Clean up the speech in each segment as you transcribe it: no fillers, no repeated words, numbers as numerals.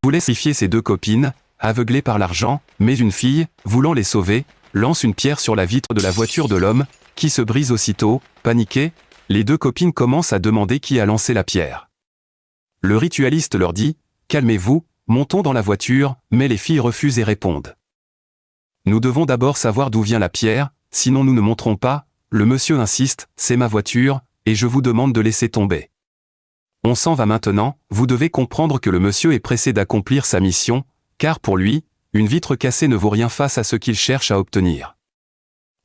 voulait sacrifier ses deux copines, aveuglées par l'argent, mais une fille, voulant les sauver, lance une pierre sur la vitre de la voiture de l'homme, qui se brise aussitôt. Paniquées, les deux copines commencent à demander qui a lancé la pierre. Le ritualiste leur dit « Calmez-vous, montons dans la voiture », mais les filles refusent et répondent « Nous devons d'abord savoir d'où vient la pierre, sinon nous ne monterons pas ». Le monsieur insiste « C'est ma voiture, et je vous demande de laisser tomber. On s'en va maintenant, vous devez comprendre que le monsieur est pressé d'accomplir sa mission, car pour lui, une vitre cassée ne vaut rien face à ce qu'il cherche à obtenir. »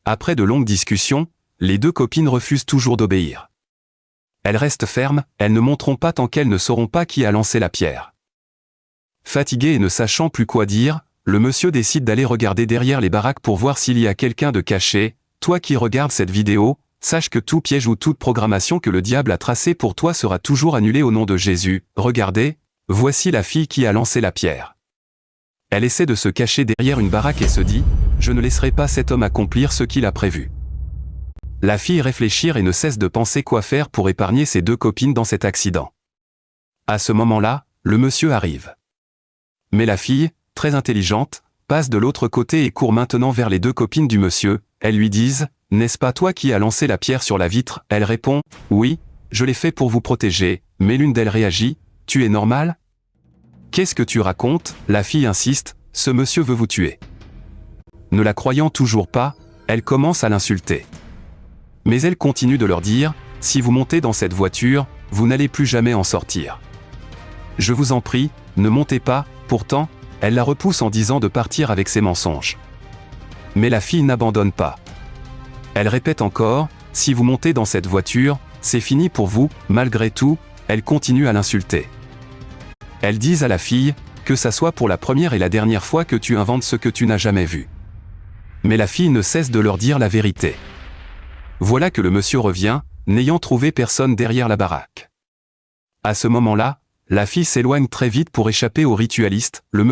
Après de longues discussions, les deux copines refusent toujours d'obéir. Elles restent fermes, elles ne monteront pas tant qu'elles ne sauront pas qui a lancé la pierre. Fatigué et ne sachant plus quoi dire, le monsieur décide d'aller regarder derrière les baraques pour voir s'il y a quelqu'un de caché. Toi qui regardes cette vidéo, sache que tout piège ou toute programmation que le diable a tracée pour toi sera toujours annulée au nom de Jésus. Regardez, voici la fille qui a lancé la pierre. Elle essaie de se cacher derrière une baraque et se dit « Je ne laisserai pas cet homme accomplir ce qu'il a prévu ». La fille réfléchit et ne cesse de penser quoi faire pour épargner ses deux copines dans cet accident. À ce moment-là, le monsieur arrive. Mais la fille, très intelligente, passe de l'autre côté et court maintenant vers les deux copines du monsieur. Elles lui disent « N'est-ce pas toi qui as lancé la pierre sur la vitre ?» Elle répond « Oui, je l'ai fait pour vous protéger », mais l'une d'elles réagit « Tu es normal ? Qu'est-ce que tu racontes ?» La fille insiste « Ce monsieur veut vous tuer. » Ne la croyant toujours pas, elle commence à l'insulter. Mais elle continue de leur dire « Si vous montez dans cette voiture, vous n'allez plus jamais en sortir. Je vous en prie, ne montez pas ». Pourtant, elle la repousse en disant de partir avec ses mensonges. Mais la fille n'abandonne pas. Elle répète encore « Si vous montez dans cette voiture, c'est fini pour vous ». Malgré tout, elle continue à l'insulter. Elles disent à la fille « Que ça soit pour la première et la dernière fois que tu inventes ce que tu n'as jamais vu ». Mais la fille ne cesse de leur dire la vérité. Voilà que le monsieur revient, n'ayant trouvé personne derrière la baraque. À ce moment-là, la fille s'éloigne très vite pour échapper au ritualiste. Le